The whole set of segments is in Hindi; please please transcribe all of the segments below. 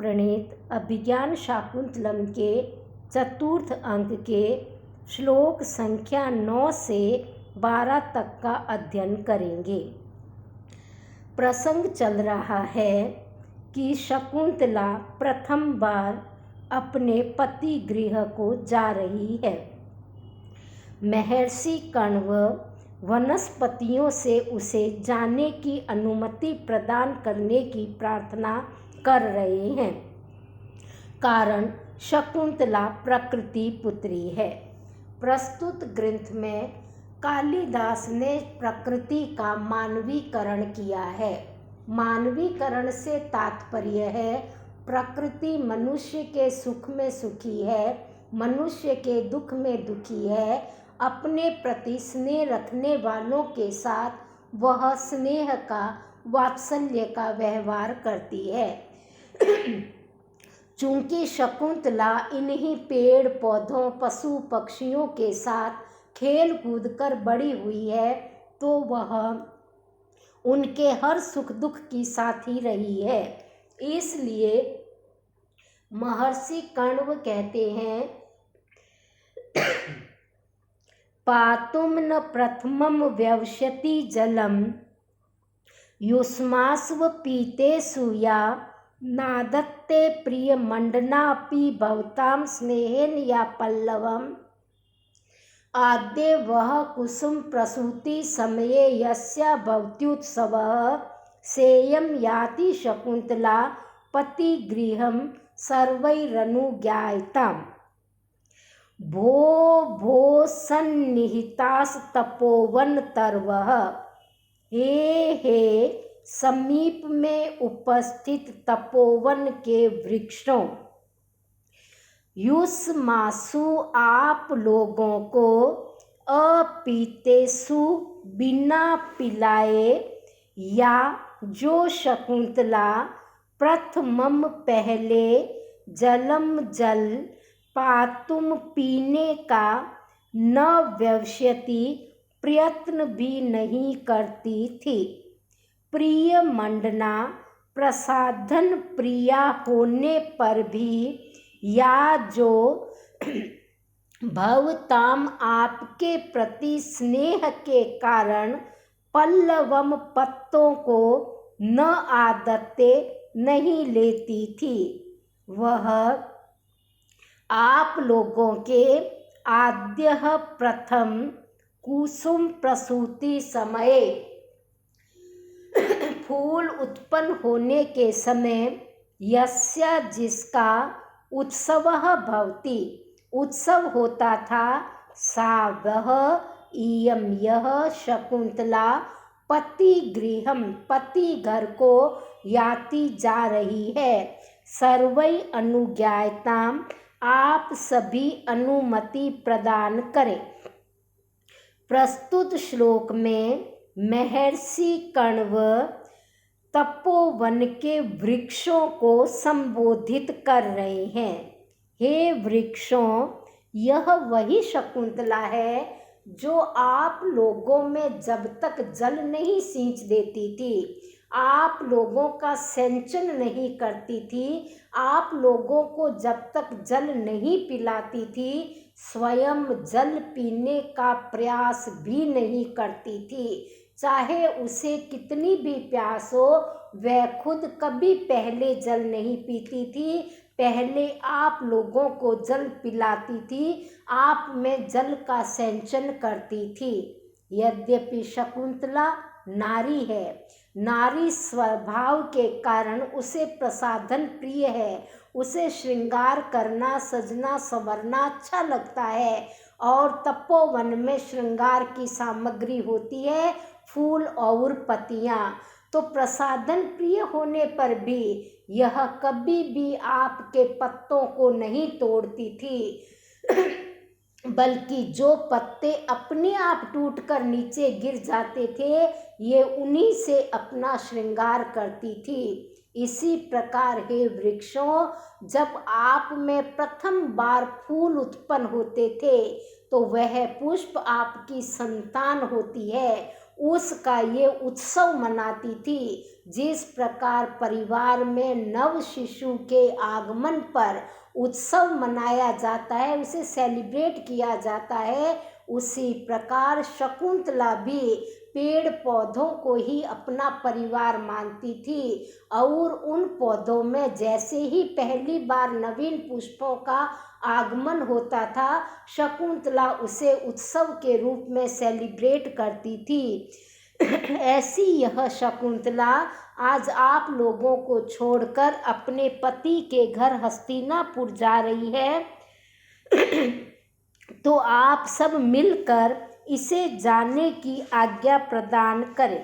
प्रणीत अभिज्ञान शाकुंतलम के चतुर्थ अंक के श्लोक संख्या 9 से 12 तक का अध्ययन करेंगे। प्रसंग चल रहा है कि शकुंतला प्रथम बार अपने पति गृह को जा रही है। महर्षि कण्व वनस्पतियों से उसे जाने की अनुमति प्रदान करने की प्रार्थना कर रहे हैं। कारण शकुंतला प्रकृति पुत्री है। प्रस्तुत ग्रंथ में कालिदास ने प्रकृति का मानवीकरण किया है। मानवीकरण से तात्पर्य है प्रकृति मनुष्य के सुख में सुखी है, मनुष्य के दुख में दुखी है। अपने प्रति स्नेह रखने वालों के साथ वह स्नेह का, वात्सल्य का व्यवहार करती है। चूंकि शकुंतला इन्हीं पेड़ पौधों, पशु पक्षियों के साथ खेल कूद कर बड़ी हुई है, तो वह उनके हर सुख दुख की साथी रही है। इसलिए महर्षि कण्व कहते हैं, पातुम न प्रथमम व्यवस्यति जलम युष्मास्व पीतेषु या नादत्ते प्रिय मंडनापि भवतां स्नेहेन या पल्लवम आद्य वह कुसुम प्रसूति समये यस्या भवत्युत्सवः सेयं याति शकुंतला पति गृहं सर्वैरनुज्ञायताम्। भो भो सन्निहितास्तपोवन तरवः। हे समीप में उपस्थित तपोवन के वृक्षों, युष्मासु आप लोगों को, अपीतेषु बिना पिलाए, या जो शकुंतला प्रथमम पहले, जलम जल, पातुम पीने का, न व्यवस्यति प्रयत्न भी नहीं करती थी, प्रिय मंडना प्रसाधन प्रिया होने पर भी, या जो भवताम आपके प्रति स्नेह के कारण पल्लवम पत्तों को न आदत्ते नहीं लेती थी, वह आप लोगों के आद्य प्रथम कुसुम प्रसूति समय, फूल उत्पन्न होने के समय, यस्या जिसका उत्सवः भवति उत्सव होता था, सा वह, इयं यह शकुंतला पति गृहम पति घर को याति जा रही है, सर्वै अनुज्ञायताम आप सभी अनुमति प्रदान करें। प्रस्तुत श्लोक में महर्षि कण्व तपोवन के वृक्षों को संबोधित कर रहे हैं। हे वृक्षों, यह वही शकुंतला है जो आप लोगों में जब तक जल नहीं सींच देती थी, आप लोगों का सिंचन नहीं करती थी, आप लोगों को जब तक जल नहीं पिलाती थी, स्वयं जल पीने का प्रयास भी नहीं करती थी, चाहे उसे कितनी भी प्यास हो, वह खुद कभी पहले जल नहीं पीती थी, पहले आप लोगों को जल पिलाती थी, आप में जल का सिंचन करती थी। यद्यपि शकुंतला नारी है, नारी स्वभाव के कारण उसे प्रसाधन प्रिय है, उसे श्रृंगार करना, सजना संवरना अच्छा लगता है, और तपोवन में श्रृंगार की सामग्री होती है, फूल और पत्तियां। तो प्रसाधन प्रिय होने पर भी यह कभी भी आपके पत्तों को नहीं तोड़ती थी, बल्कि जो पत्ते अपने आप टूटकर नीचे गिर जाते थे, ये उन्हीं से अपना श्रृंगार करती थी। इसी प्रकार हे वृक्षों, जब आप में प्रथम बार फूल उत्पन्न होते थे, तो वह पुष्प आपकी संतान होती है, उसका ये उत्सव मनाती थी। जिस प्रकार परिवार में नव शिशु के आगमन पर उत्सव मनाया जाता है, उसे सेलिब्रेट किया जाता है, उसी प्रकार शकुंतला भी पेड़ पौधों को ही अपना परिवार मानती थी और उन पौधों में जैसे ही पहली बार नवीन पुष्पों का आगमन होता था, शकुंतला उसे उत्सव के रूप में सेलिब्रेट करती थी। ऐसी यह शकुंतला आज आप लोगों को छोड़कर अपने पति के घर हस्तिनापुर जा रही है, तो आप सब मिलकर इसे जाने की आज्ञा प्रदान करें।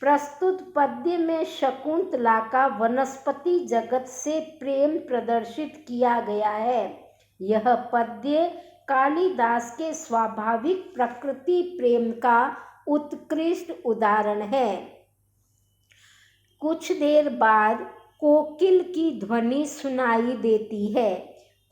प्रस्तुत पद्य में शकुंतला का वनस्पति जगत से प्रेम प्रदर्शित किया गया है। यह पद्य कालिदास के स्वाभाविक प्रकृति प्रेम का उत्कृष्ट उदाहरण है। कुछ देर बाद कोकिल की ध्वनि सुनाई देती है।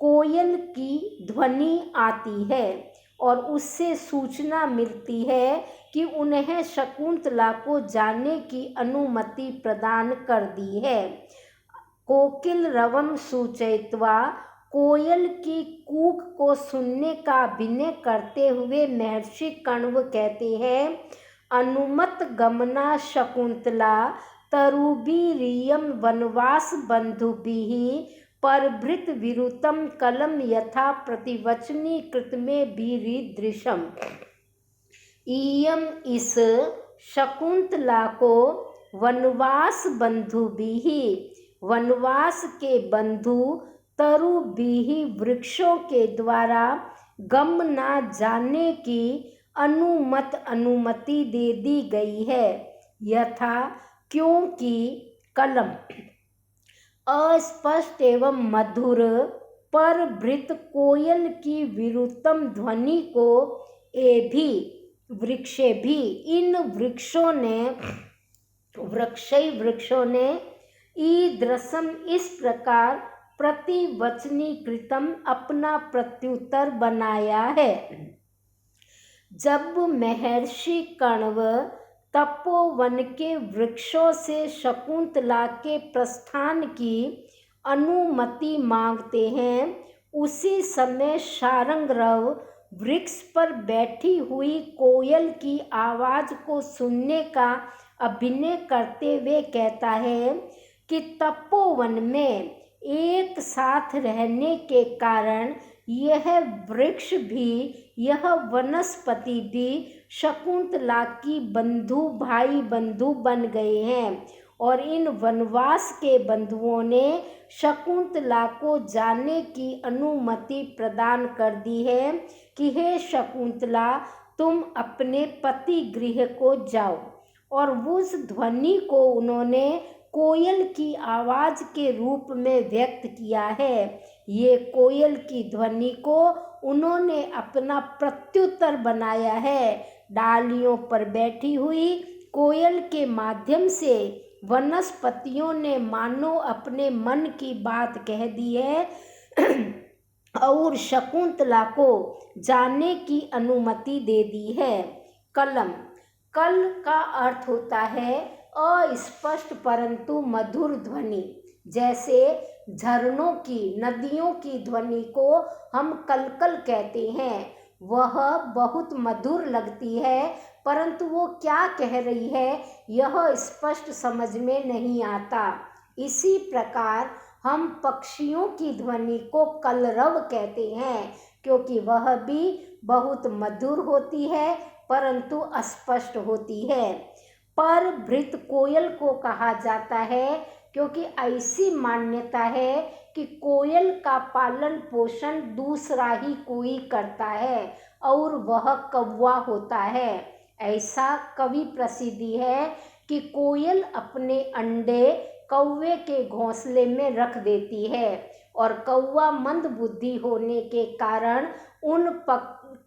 कोयल की ध्वनि आती है और उससे सूचना मिलती है कि उन्हें शकुंतला को जाने की अनुमति प्रदान कर दी है। कोकिल रवम सूचयित्वा, कोयल की कूक को सुनने का अभिनय करते हुए महर्षि कण्व कहते हैं, अनुमत गमना शकुंतला तरुबीरियम वनवास बंधुभिः परभृत विरुतम कलम यथा प्रतिवचनी कृतमे भीरीदृशम। इयम इस शकुंतला को वनवास बंधुभिः, वनवास के बंधु तरुभिः वृक्षों के द्वारा गम ना जाने की अनुमति दे दी गई है। यथा क्योंकि कलम अस्पष्ट एवं मधुर परभृत कोयल की विरुतम ध्वनि को ए भी वृक्षे भी, इन वृक्षों ने ईदृशम इस प्रकार प्रतिवचनी कृतम अपना प्रत्युत्तर बनाया है। जब महर्षि कण्व तपोवन के वृक्षों से शकुंतला के प्रस्थान की अनुमति मांगते हैं, उसी समय शार्ङ्गरव वृक्ष पर बैठी हुई कोयल की आवाज को सुनने का अभिनय करते हुए कहता है कि तपोवन में एक साथ रहने के कारण यह वृक्ष भी, यह वनस्पति भी शकुंतला की भाई बंधु बन गए हैं और इन वनवास के बंधुओं ने शकुंतला को जाने की अनुमति प्रदान कर दी है कि हे शकुंतला, तुम अपने पति गृह को जाओ। और उस ध्वनि को उन्होंने कोयल की आवाज के रूप में व्यक्त किया है। ये कोयल की ध्वनि को उन्होंने अपना प्रत्युत्तर बनाया है। डालियों पर बैठी हुई कोयल के माध्यम से वनस्पतियों ने मानो अपने मन की बात कह दी है और शकुंतला को जाने की अनुमति दे दी है। कलम, कल का अर्थ होता है अस्पष्ट परंतु मधुर ध्वनि। जैसे झरनों की, नदियों की ध्वनि को हम कलकल कहते हैं, वह बहुत मधुर लगती है, परंतु वो क्या कह रही है यह स्पष्ट समझ में नहीं आता। इसी प्रकार हम पक्षियों की ध्वनि को कलरव कहते हैं, क्योंकि वह भी बहुत मधुर होती है परंतु अस्पष्ट होती है। परभृत कोयल को कहा जाता है क्योंकि ऐसी मान्यता है कि कोयल का पालन पोषण दूसरा ही कोई करता है और वह कौवा होता है। ऐसा कवि प्रसिद्धि है कि कोयल अपने अंडे कौवे के घोंसले में रख देती है और कौवा मंदबुद्धि होने के कारण उन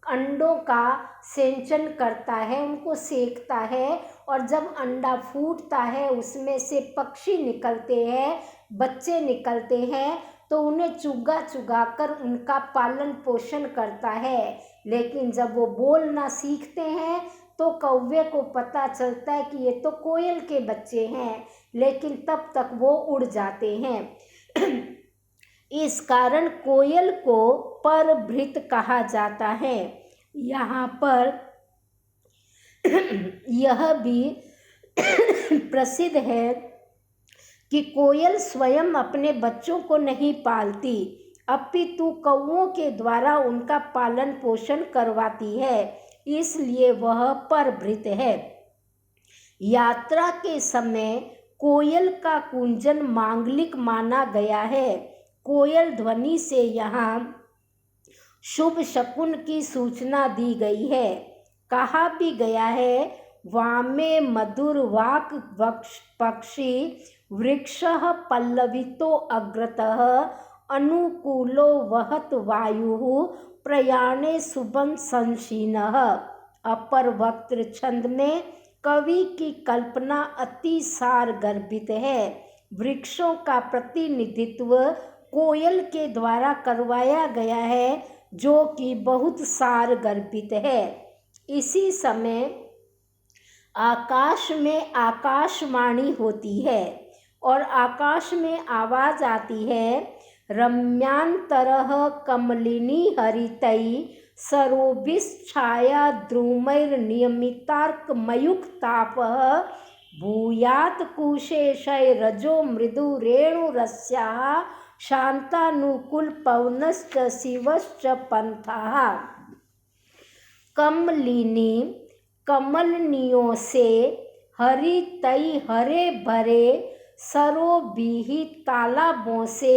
अंडों का सेंचन करता है, उनको सेकता है, और जब अंडा फूटता है उसमें से पक्षी निकलते हैं, बच्चे निकलते हैं, तो उन्हें चुगा चुगा कर उनका पालन पोषण करता है। लेकिन जब वो बोलना सीखते हैं तो कौवे को पता चलता है कि ये तो कोयल के बच्चे हैं, लेकिन तब तक वो उड़ जाते हैं। इस कारण कोयल को परभृत कहा जाता है। यहाँ पर यह भी प्रसिद्ध है कि कोयल स्वयं अपने बच्चों को नहीं पालती, अपितु कौओं के द्वारा उनका पालन पोषण करवाती है, इसलिए वह परभृत है। यात्रा के समय कोयल का कूंजन मांगलिक माना गया है। कोयल ध्वनि से यहाँ शुभ शकुन की सूचना दी गई है। कहा भी गया है, वामे मधुर वाक् पक्षी वृक्षः पल्लवितो अग्रतः अनुकूलो वहत वायुः प्रयाणे शुभं संशीनः। अपर वक्त्र छंद में कवि की कल्पना अति सार गर्भित है। वृक्षों का प्रतिनिधित्व कोयल के द्वारा करवाया गया है, जो कि बहुत सार गर्भित है। इसी समय आकाश में आकाशवाणी होती है और आकाश में आवाज आती है, रम्यांतरः कमलिनी हरितैः सरोभिश्छाया द्रुमैर्नियमितार्कमयुक्तापः भूयात् कुशेशैरजो मृदुरेणुरस्याः शान्तानुकूलपवनश्च शिवश्च पन्थाः। कमलिनी कमलनियों से, हरितई हरे भरे सरोभिः तालाबों से,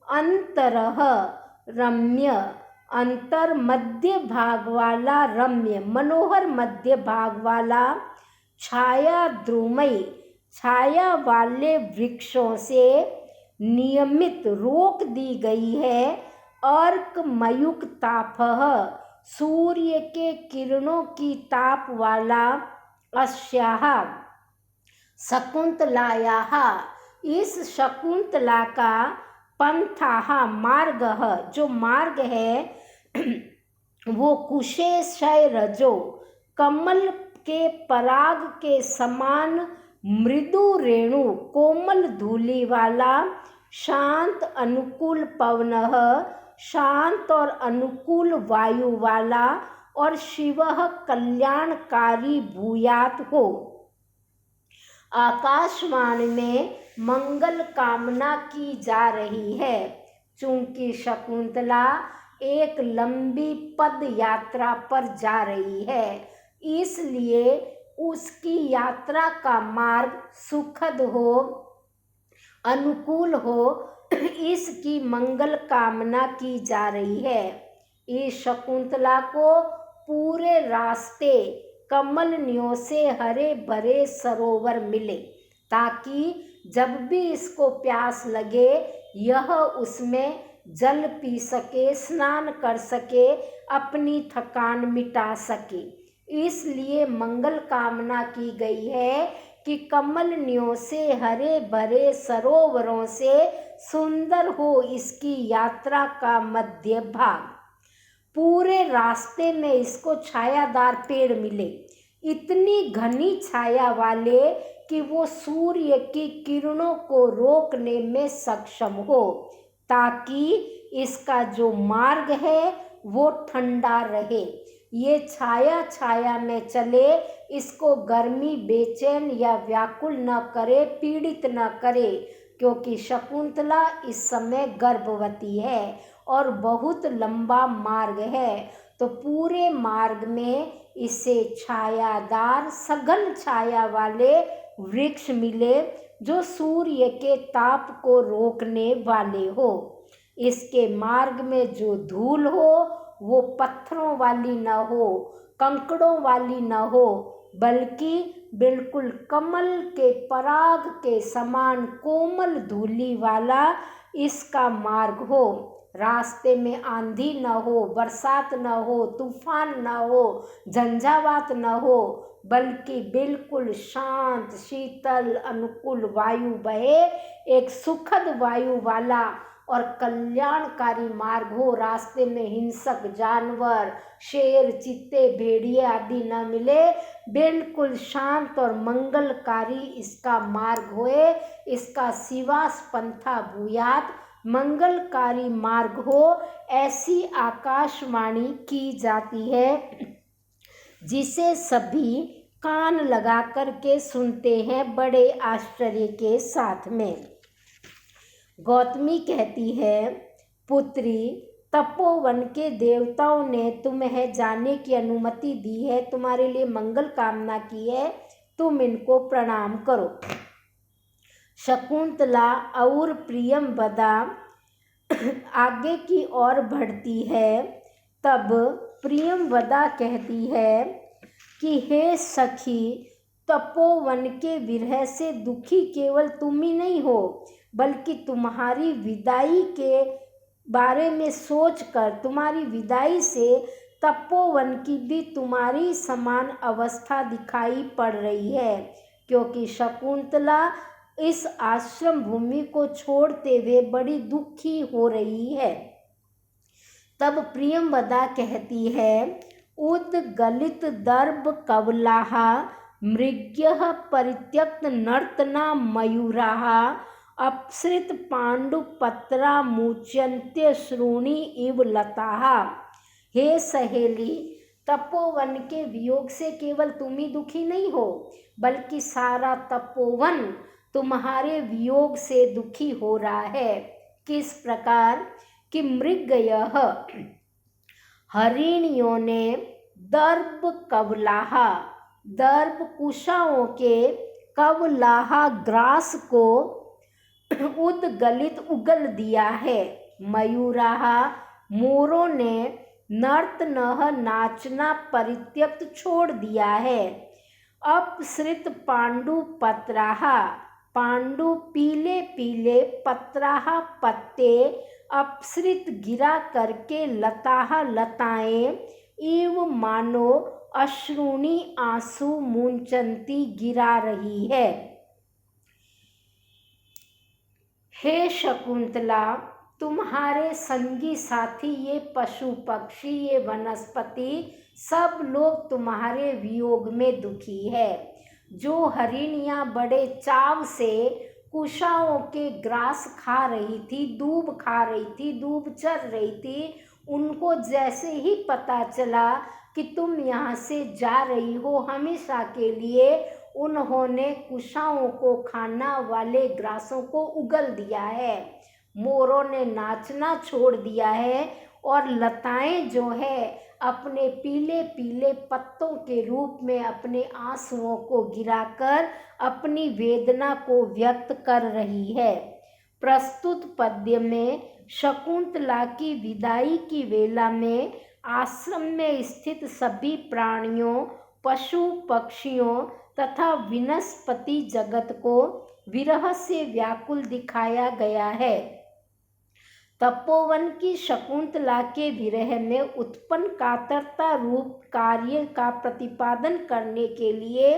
अंतरः रम्य अंतर मध्य भाग वाला रम्य मनोहर मध्य भाग वाला, छाया द्रुमई छाया वाले वृक्षों से, नियमित रोक दी गई है, अर्कमयुक तापः सूर्य के किरणों की ताप वाला, अस्याः शकुंतलायाः इस शकुंतला का, पंथाः मार्गः जो मार्ग है, वो कुशेशैरजो कमल के पराग के समान मृदु रेणु कोमल धूलि वाला, शांत अनुकूल पवनः शांत और अनुकूल वायु वाला, और शिवः कल्याणकारी भूयात हो। आकाशवाणी में मंगल कामना की जा रही है। चूंकि शकुंतला एक लंबी पद यात्रा पर जा रही है, इसलिए उसकी यात्रा का मार्ग सुखद हो, अनुकूल हो, इसकी मंगल कामना की जा रही है। इस शकुंतला को पूरे रास्ते कमलनियों से हरे भरे सरोवर मिले, ताकि जब भी इसको प्यास लगे यह उसमें जल पी सके, स्नान कर सके, अपनी थकान मिटा सके। इसलिए मंगल कामना की गई है कि कमलनियों से हरे भरे सरोवरों से सुंदर हो इसकी यात्रा का मध्य भाग। पूरे रास्ते में इसको छायादार पेड़ मिले, इतनी घनी छाया वाले कि वो सूर्य की किरणों को रोकने में सक्षम हो, ताकि इसका जो मार्ग है वो ठंडा रहे। ये छाया छाया में चले, इसको गर्मी बेचैन या व्याकुल न करे, पीड़ित न करे, क्योंकि शकुंतला इस समय गर्भवती है और बहुत लंबा मार्ग है। तो पूरे मार्ग में इसे छायादार सघन छाया वाले वृक्ष मिले, जो सूर्य के ताप को रोकने वाले हो। इसके मार्ग में जो धूल हो वो पत्थरों वाली न हो, कंकड़ों वाली न हो, बल्कि बिल्कुल कमल के पराग के समान कोमल धूली वाला इसका मार्ग हो। रास्ते में आंधी न हो, बरसात न हो, तूफान न हो, झंझावात न हो, बल्कि बिल्कुल शांत शीतल अनुकूल वायु बहे, एक सुखद वायु वाला और कल्याणकारी मार्ग हो, रास्ते में हिंसक जानवर, शेर, चीते, भेड़िए आदि न मिले, बिल्कुल शांत और मंगलकारी इसका मार्ग होए, इसका शिवास पंथा भूयात, मंगलकारी मार्ग हो, ऐसी आकाशवाणी की जाती है जिसे सभी कान लगा कर के सुनते हैं बड़े आश्चर्य के साथ में। गौतमी कहती है, पुत्री, तपोवन के देवताओं ने तुम्हें जाने की अनुमति दी है, तुम्हारे लिए मंगल कामना की है, तुम इनको प्रणाम करो। शकुंतला और प्रियंवदा आगे की ओर बढ़ती है। तब प्रियंवदा कहती है कि हे सखी, तपोवन के विरह से दुखी केवल तुम ही नहीं हो, बल्कि तुम्हारी विदाई के बारे में सोचकर, तुम्हारी विदाई से तपोवन की भी तुम्हारी समान अवस्था दिखाई पड़ रही है, क्योंकि शकुंतला इस आश्रम भूमि को छोड़ते हुए बड़ी दुखी हो रही है। तब प्रियंवदा कहती है, उद्गलित दर्भ कवलाः मृग्यः परित्यक्त नर्तना मयूराः अपसृत पांडुपत्रा मुच्यन्ते श्रोणी इव लताः। हे सहेली, तपोवन के वियोग से केवल तुम ही दुखी नहीं हो, बल्कि सारा तपोवन तुम्हारे वियोग से दुखी हो रहा है। किस प्रकार कि मृगयः हरिणियों ने दर्भ कवलाः, दर्भ कुशाओं के कवलाः ग्रास को उद्गलित उगल दिया है। मयूराः मोरों ने नर्तनः नाचना परित्यक्त छोड़ दिया है। अपसृत पांडु पत्राः, पांडु पीले पीले, पत्राः पत्ते, अपसृत गिरा करके, लताः लताएं, इव मानो अश्रुणी आंसू मुंचंती गिरा रही है। हे शकुंतला, तुम्हारे संगी साथी ये पशु पक्षी, ये वनस्पति, सब लोग तुम्हारे वियोग में दुखी है। जो हरिणियाँ बड़े चाव से कुशाओं के ग्रास खा रही थी, दूब खा रही थी, दूब चर रही थी, उनको जैसे ही पता चला कि तुम यहाँ से जा रही हो हमेशा के लिए, उन्होंने कुशाओं को खाना वाले ग्रासों को उगल दिया है। मोरों ने नाचना छोड़ दिया है और लताएं जो है अपने पीले पीले पत्तों के रूप में अपने आंसुओं को गिराकर अपनी वेदना को व्यक्त कर रही है। प्रस्तुत पद्य में शकुंतला की विदाई की वेला में आश्रम में स्थित सभी प्राणियों, पशु पक्षियों तथा वनस्पति जगत को विरह से व्याकुल दिखाया गया है। तपोवन की शकुंतला के विरह में उत्पन्न कातरता रूप कार्य का प्रतिपादन करने के लिए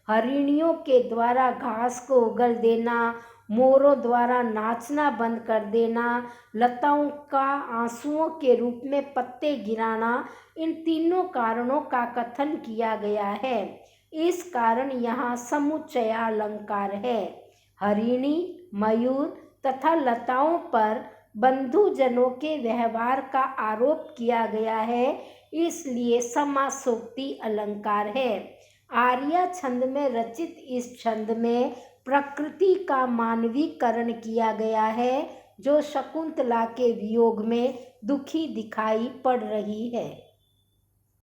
हरिणियों के द्वारा घास को उगल देना, मोरों द्वारा नाचना बंद कर देना, लताओं का आंसुओं के रूप में पत्ते गिराना, इन तीनों कारणों का कथन किया गया है। इस कारण यहाँ समुच्चयालंकार है। हरिणी, मयूर तथा लताओं पर बंधुजनों के व्यवहार का आरोप किया गया है, इसलिए समासोक्ति अलंकार है। आर्या छंद में रचित इस छंद में प्रकृति का मानवीकरण किया गया है, जो शकुंतला के वियोग में दुखी दिखाई पड़ रही है।